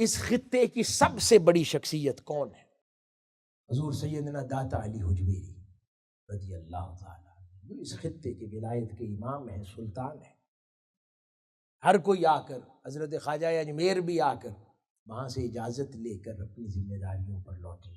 اس خطے کی سب سے بڑی شخصیت کون ہے؟ حضور سیدنا داتا علی حجویری رضی اللہ تعالیٰ عنہ، اس خطے کے ولایت کے امام ہیں، سلطان ہیں۔ ہر کوئی آ کر، حضرت خواجہ اجمیر بھی آ کر وہاں سے اجازت لے کر اپنی ذمہ داریوں پر لوٹے۔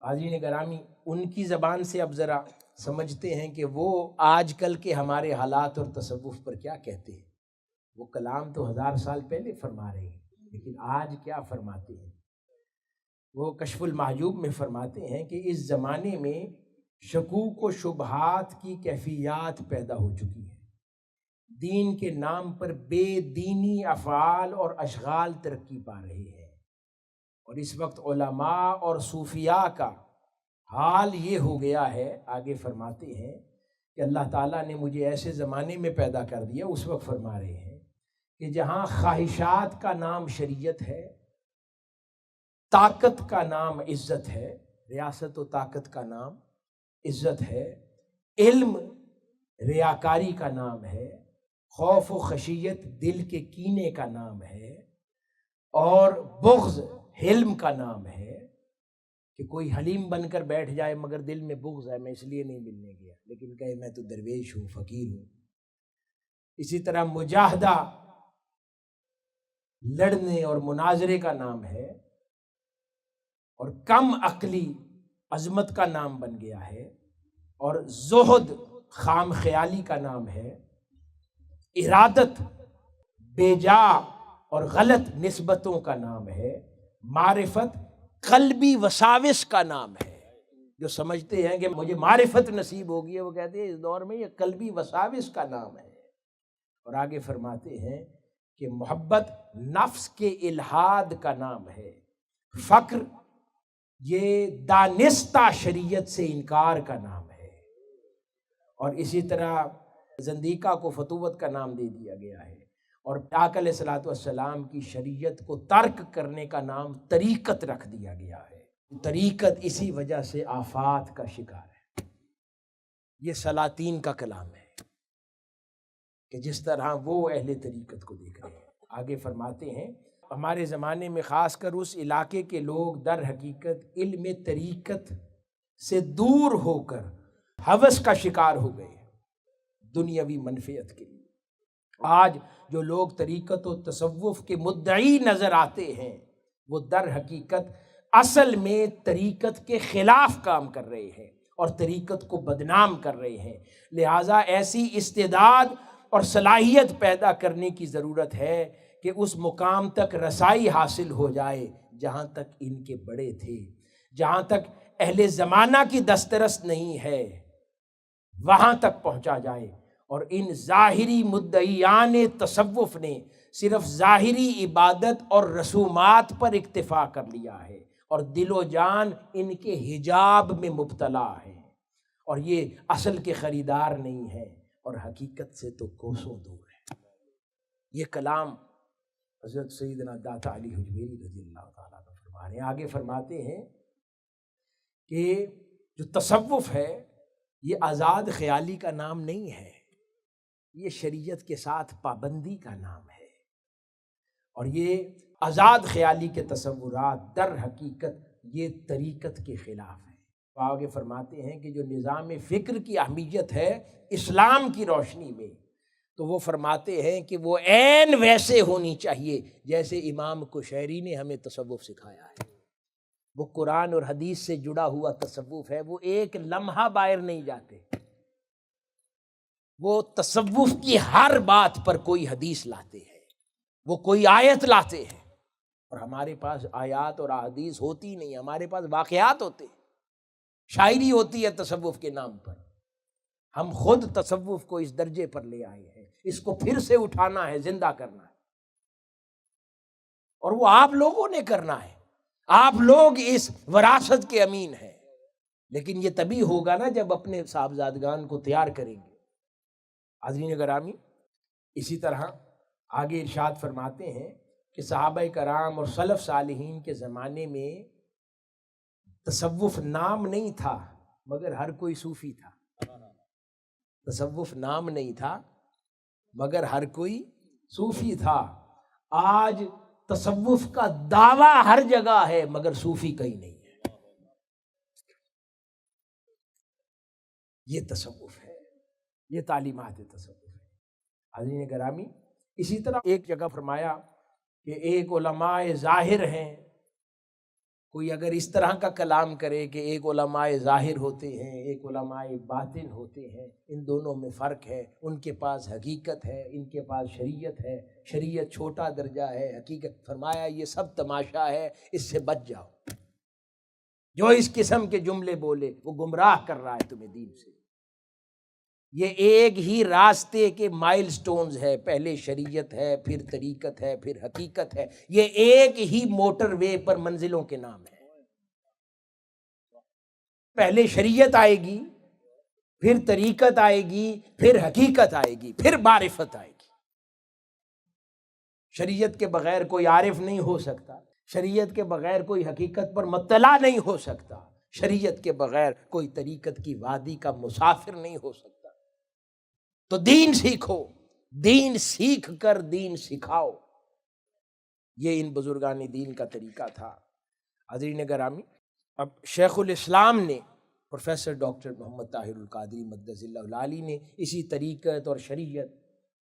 حاضرین گرامی، ان کی زبان سے اب ذرا سمجھتے ہیں کہ وہ آج کل کے ہمارے حالات اور تصوف پر کیا کہتے ہیں۔ وہ کلام تو 1000 سال پہلے فرما رہے ہیں، لیکن آج کیا فرماتے ہیں؟ وہ کشف المحجوب میں فرماتے ہیں کہ اس زمانے میں شکوک و شبہات کی کیفیات پیدا ہو چکی ہے، دین کے نام پر بے دینی افعال اور اشغال ترقی پا رہے ہیں، اور اس وقت علماء اور صوفیاء کا حال یہ ہو گیا ہے۔ آگے فرماتے ہیں کہ اللہ تعالیٰ نے مجھے ایسے زمانے میں پیدا کر دیا، اس وقت فرما رہے ہیں کہ جہاں خواہشات کا نام شریعت ہے، طاقت کا نام عزت ہے، ریاست و طاقت کا نام عزت ہے، علم ریاکاری کا نام ہے، خوف و خشیت دل کے کینے کا نام ہے، اور بغض حلم کا نام ہے کہ کوئی حلیم بن کر بیٹھ جائے مگر دل میں بغض ہے، میں اس لیے نہیں ملنے گیا، لیکن کہے میں تو درویش ہوں، فقیر ہوں۔ اسی طرح مجاہدہ لڑنے اور مناظرے کا نام ہے، اور کم عقلی عظمت کا نام بن گیا ہے، اور زہد خام خیالی کا نام ہے، ارادت بیجا اور غلط نسبتوں کا نام ہے، معرفت قلبی وساوس کا نام ہے۔ جو سمجھتے ہیں کہ مجھے معرفت نصیب ہوگی، وہ کہتے ہیں اس دور میں یہ قلبی وساوس کا نام ہے۔ اور آگے فرماتے ہیں کہ محبت نفس کے الحاد کا نام ہے، فقر یہ دانستہ شریعت سے انکار کا نام ہے، اور اسی طرح زندیقہ کو فتوت کا نام دے دیا گیا ہے، اور آقا علیہ الصلوۃ والسلام کی شریعت کو ترک کرنے کا نام طریقت رکھ دیا گیا ہے۔ طریقت اسی وجہ سے آفات کا شکار ہے۔ یہ سلاطین کا کلام ہے کہ جس طرح وہ اہل طریقت کو دیکھ رہے ہیں۔ آگے فرماتے ہیں ہمارے زمانے میں خاص کر اس علاقے کے لوگ در حقیقت علم طریقت سے دور ہو کر ہوس کا شکار ہو گئے دنیاوی منفعت کے لیے۔ آج جو لوگ طریقت و تصوف کے مدعی نظر آتے ہیں، وہ در حقیقت اصل میں طریقت کے خلاف کام کر رہے ہیں اور طریقت کو بدنام کر رہے ہیں۔ لہٰذا ایسی استعداد اور صلاحیت پیدا کرنے کی ضرورت ہے کہ اس مقام تک رسائی حاصل ہو جائے جہاں تک ان کے بڑے تھے، جہاں تک اہل زمانہ کی دسترس نہیں ہے، وہاں تک پہنچا جائے۔ اور ان ظاہری مدعیان تصوف نے صرف ظاہری عبادت اور رسومات پر اکتفا کر لیا ہے، اور دل و جان ان کے حجاب میں مبتلا ہے، اور یہ اصل کے خریدار نہیں ہے، اور حقیقت سے تو کوسوں دور ہے۔ یہ کلام حضرت سیدنا داتا علی حجویری رضی اللہ تعالیٰ عنہ فرما رہے ہیں۔ آگے فرماتے ہیں کہ جو تصوف ہے یہ آزاد خیالی کا نام نہیں ہے، یہ شریعت کے ساتھ پابندی کا نام ہے، اور یہ آزاد خیالی کے تصورات در حقیقت یہ طریقت کے خلاف ہے۔ آگے فرماتے ہیں کہ جو نظام فکر کی اہمیت ہے اسلام کی روشنی میں، تو وہ فرماتے ہیں کہ وہ عین ویسے ہونی چاہیے جیسے امام کشیری نے ہمیں تصوف سکھایا ہے۔ وہ قرآن اور حدیث سے جڑا ہوا تصوف ہے، وہ ایک لمحہ باہر نہیں جاتے، وہ تصوف کی ہر بات پر کوئی حدیث لاتے ہیں، وہ کوئی آیت لاتے ہیں، اور ہمارے پاس آیات اور احادیث ہوتی نہیں، ہمارے پاس واقعات ہوتے ہیں، شاعری ہوتی ہے تصوف کے نام پر۔ ہم خود تصوف کو اس درجے پر لے آئے ہیں، اس کو پھر سے اٹھانا ہے، زندہ کرنا ہے، اور وہ آپ لوگوں نے کرنا ہے۔ آپ لوگ اس وراثت کے امین ہیں، لیکن یہ تبھی ہوگا نا جب اپنے صاحبزادگان کو تیار کریں گے۔ حاضرین گرامی، اسی طرح آگے ارشاد فرماتے ہیں کہ صحابہ کرام اور سلف صالحین کے زمانے میں تصوف نام نہیں تھا مگر ہر کوئی صوفی تھا۔ تصوف نام نہیں تھا مگر ہر کوئی صوفی تھا۔ آج تصوف کا دعویٰ ہر جگہ ہے مگر صوفی کہیں نہیں ہے. یہ تصوف ہے، یہ تعلیمات تصوف ہے. حاضرین گرامی، اسی طرح ایک جگہ فرمایا کہ ایک علماء ظاہر ہیں. کوئی اگر اس طرح کا کلام کرے کہ ایک علماء ظاہر ہوتے ہیں، ایک علماء باطن ہوتے ہیں، ان دونوں میں فرق ہے. ان کے پاس حقیقت ہے، ان کے پاس شریعت ہے. شریعت چھوٹا درجہ ہے، حقیقت فرمایا یہ سب تماشا ہے، اس سے بچ جاؤ. جو اس قسم کے جملے بولے وہ گمراہ کر رہا ہے تمہیں دین سے. یہ ایک ہی راستے کے مائل سٹونز ہے، پہلے شریعت ہے، پھر طریقت ہے، پھر حقیقت ہے. یہ ایک ہی موٹر وے پر منزلوں کے نام ہے. پہلے شریعت آئے گی، پھر طریقت آئے گی، پھر حقیقت آئے گی، پھر معرفت آئے گی. شریعت کے بغیر کوئی عارف نہیں ہو سکتا، شریعت کے بغیر کوئی حقیقت پر مطلع نہیں ہو سکتا، شریعت کے بغیر کوئی طریقت کی وادی کا مسافر نہیں ہو سکتا. تو دین سیکھو، دین سیکھ کر دین سکھاؤ. یہ ان بزرگان دین کا طریقہ تھا. حاضرین گرامی، اب شیخ الاسلام نے پروفیسر ڈاکٹر محمد طاہر القادری مقدس اللہ العالی نے اسی طریقت اور شریعت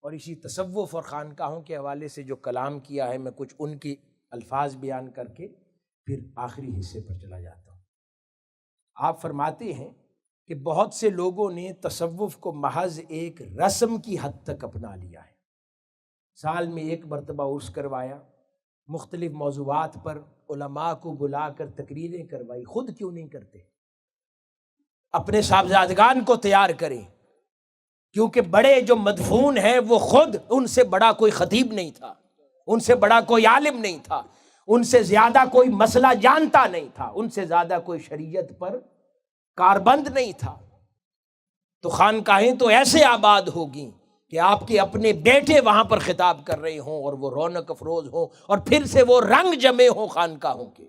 اور اسی تصوف اور خانقاہوں کے حوالے سے جو کلام کیا ہے، میں کچھ ان کی الفاظ بیان کر کے پھر آخری حصے پر چلا جاتا ہوں. آپ فرماتے ہیں کہ بہت سے لوگوں نے تصوف کو محض ایک رسم کی حد تک اپنا لیا ہے. سال میں ایک مرتبہ عرس کروایا، مختلف موضوعات پر علماء کو بلا کر تقریریں کروائی. خود کیوں نہیں کرتے؟ اپنے صاحبزادگان کو تیار کریں، کیونکہ بڑے جو مدفون ہیں وہ خود ان سے بڑا کوئی خطیب نہیں تھا، ان سے بڑا کوئی عالم نہیں تھا، ان سے زیادہ کوئی مسئلہ جانتا نہیں تھا، ان سے زیادہ کوئی شریعت پر کاربند نہیں تھا. تو خانقاہیں تو ایسے آباد ہوگی کہ آپ کے اپنے بیٹے وہاں پر خطاب کر رہے ہوں اور وہ رونق افروز ہوں، اور پھر سے وہ رنگ جمے ہوں خانقاہوں کے،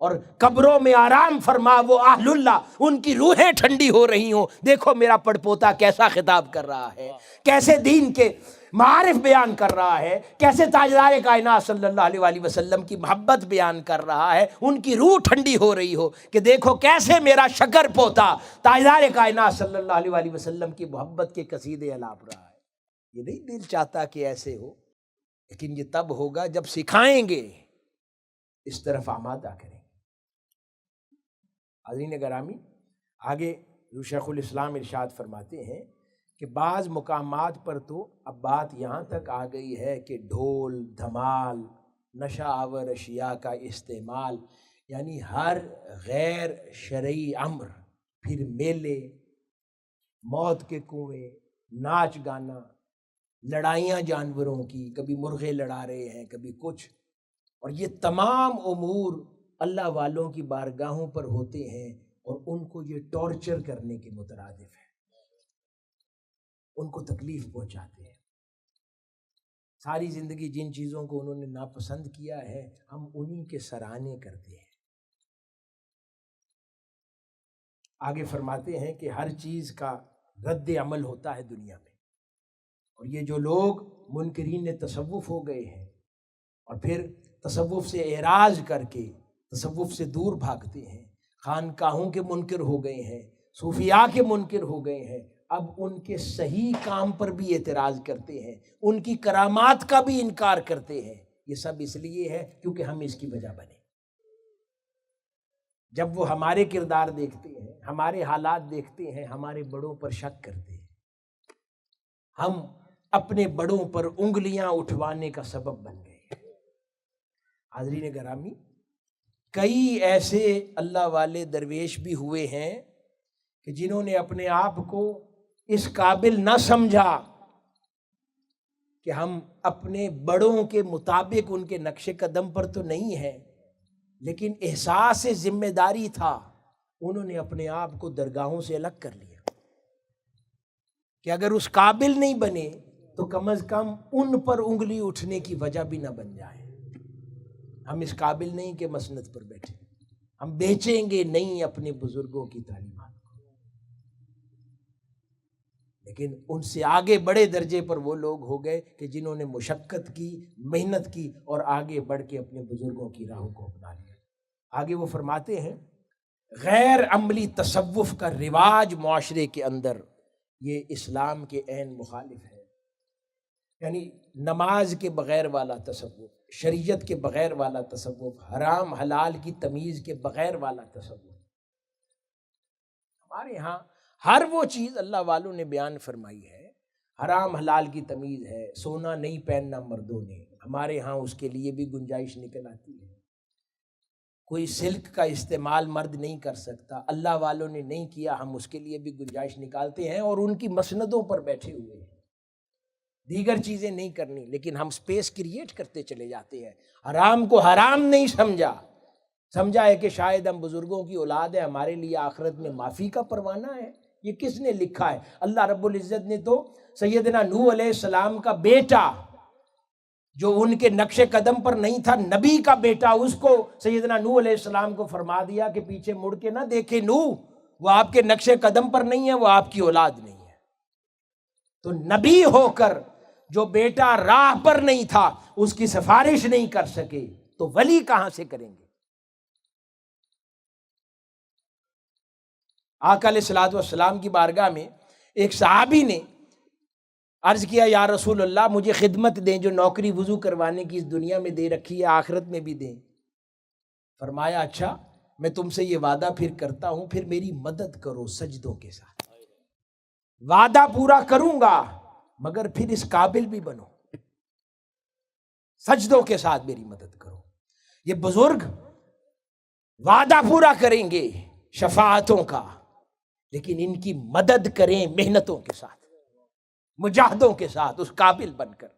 اور قبروں میں آرام فرما وہ اہل اللہ، ان کی روحیں ٹھنڈی ہو رہی ہوں. دیکھو میرا پڑپوتا کیسا خطاب کر رہا ہے، کیسے دین کے معارف بیان کر رہا ہے، کیسے تاجدار کائنات صلی اللہ علیہ وآلہ وسلم کی محبت بیان کر رہا ہے. ان کی روح ٹھنڈی ہو رہی ہو کہ دیکھو کیسے میرا شکر پوتا تاجدار کائنات صلی اللہ علیہ وآلہ وسلم کی محبت کے قصیدے الاپ رہا ہے. یہ نہیں دل چاہتا کہ ایسے ہو، لیکن یہ تب ہوگا جب سکھائیں گے، اس طرف آمادہ کریں. حاضرین گرامی، آگے شیخ الاسلام ارشاد فرماتے ہیں کہ بعض مقامات پر تو اب بات یہاں تک آ گئی ہے کہ ڈھول، دھمال، نشہ آور اشیاء کا استعمال، یعنی ہر غیر شرعی امر، پھر میلے، موت کے کنویں، ناچ گانا، لڑائیاں جانوروں کی، کبھی مرغے لڑا رہے ہیں، کبھی کچھ، اور یہ تمام امور اللہ والوں کی بارگاہوں پر ہوتے ہیں اور ان کو یہ ٹارچر کرنے کے مترادف ہے، ان کو تکلیف پہنچاتے ہیں. ساری زندگی جن چیزوں کو انہوں نے ناپسند کیا ہے، ہم انہی کے سراہنے کرتے ہیں. آگے فرماتے ہیں کہ ہر چیز کا رد عمل ہوتا ہے دنیا میں، اور یہ جو لوگ منکرین تصوف ہو گئے ہیں اور پھر تصوف سے اعراض کر کے تصوف سے دور بھاگتے ہیں، خانقاہوں کے منکر ہو گئے ہیں، صوفیاء کے منکر ہو گئے ہیں، اب ان کے صحیح کام پر بھی اعتراض کرتے ہیں، ان کی کرامات کا بھی انکار کرتے ہیں. یہ سب اس لیے ہے کیونکہ ہم اس کی وجہ بنے. جب وہ ہمارے کردار دیکھتے ہیں، ہمارے حالات دیکھتے ہیں، ہمارے بڑوں پر شک کرتے ہیں، ہم اپنے بڑوں پر انگلیاں اٹھوانے کا سبب بن گئے. حاضرین گرامی، کئی ایسے اللہ والے درویش بھی ہوئے ہیں کہ جنہوں نے اپنے آپ کو اس قابل نہ سمجھا کہ ہم اپنے بڑوں کے مطابق ان کے نقش قدم پر تو نہیں ہیں، لیکن احساس ذمہ داری تھا، انہوں نے اپنے آپ کو درگاہوں سے الگ کر لیا کہ اگر اس قابل نہیں بنے تو کم از کم ان پر انگلی اٹھنے کی وجہ بھی نہ بن جائے. ہم اس قابل نہیں کہ مسند پر بیٹھے، ہم بیچیں گے نہیں اپنے بزرگوں کی تعلیمات کو. لیکن ان سے آگے بڑے درجے پر وہ لوگ ہو گئے کہ جنہوں نے مشقت کی، محنت کی اور آگے بڑھ کے اپنے بزرگوں کی راہوں کو اپنا لیا۔ آگے وہ فرماتے ہیں غیر عملی تصوف کا رواج معاشرے کے اندر یہ اسلام کے عین مخالف ہے، یعنی نماز کے بغیر والا تصوف، شریعت کے بغیر والا تصوف، حرام حلال کی تمیز کے بغیر والا تصوف۔ ہمارے ہاں ہر وہ چیز اللہ والوں نے بیان فرمائی ہے، حرام حلال کی تمیز ہے، سونا نہیں پہننا مردوں نے، ہمارے ہاں اس کے لیے بھی گنجائش نکل آتی ہے۔ کوئی سلک کا استعمال مرد نہیں کر سکتا، اللہ والوں نے نہیں کیا، ہم اس کے لیے بھی گنجائش نکالتے ہیں اور ان کی مسندوں پر بیٹھے ہوئے ہیں۔ دیگر چیزیں نہیں کرنی، لیکن ہم سپیس کریٹ کرتے چلے جاتے ہیں۔ حرام کو حرام نہیں سمجھا ہے کہ شاید ہم بزرگوں کی اولاد ہے، ہمارے لیے آخرت میں معافی کا پروانہ ہے۔ یہ کس نے لکھا ہے؟ اللہ رب العزت نے تو سیدنا نوح علیہ السلام کا بیٹا جو ان کے نقش قدم پر نہیں تھا، نبی کا بیٹا، اس کو سیدنا نوح علیہ السلام کو فرما دیا کہ پیچھے مڑ کے نہ دیکھے نوح، وہ آپ کے نقش قدم پر نہیں ہے، وہ آپ کی اولاد نہیں ہے۔ تو نبی ہو کر جو بیٹا راہ پر نہیں تھا اس کی سفارش نہیں کر سکے تو ولی کہاں سے کریں گے؟ آقا علیہ الصلوۃ والسلام کی بارگاہ میں ایک صحابی نے عرض کیا یا رسول اللہ مجھے خدمت دیں، جو نوکری وضو کروانے کی اس دنیا میں دے رکھی ہے آخرت میں بھی دیں۔ فرمایا اچھا میں تم سے یہ وعدہ پھر کرتا ہوں، پھر میری مدد کرو سجدوں کے ساتھ۔ وعدہ پورا کروں گا مگر پھر اس قابل بھی بنو، سجدوں کے ساتھ میری مدد کرو۔ یہ بزرگ وعدہ پورا کریں گے شفاعتوں کا، لیکن ان کی مدد کریں محنتوں کے ساتھ، مجاہدوں کے ساتھ، اس قابل بن کر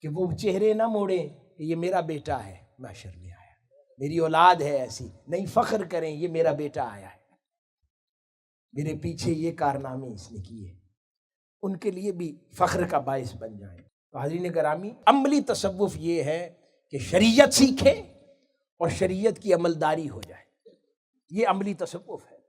کہ وہ چہرے نہ موڑیں کہ یہ میرا بیٹا ہے محشر میں آیا، میری اولاد ہے ایسی، نہیں، فخر کریں یہ میرا بیٹا آیا ہے، میرے پیچھے یہ کارنامے اس نے کیے، ان کے لیے بھی فخر کا باعث بن جائیں۔ تو حاضرین گرامی، عملی تصوف یہ ہے کہ شریعت سیکھیں اور شریعت کی عملداری ہو جائے، یہ عملی تصوف ہے۔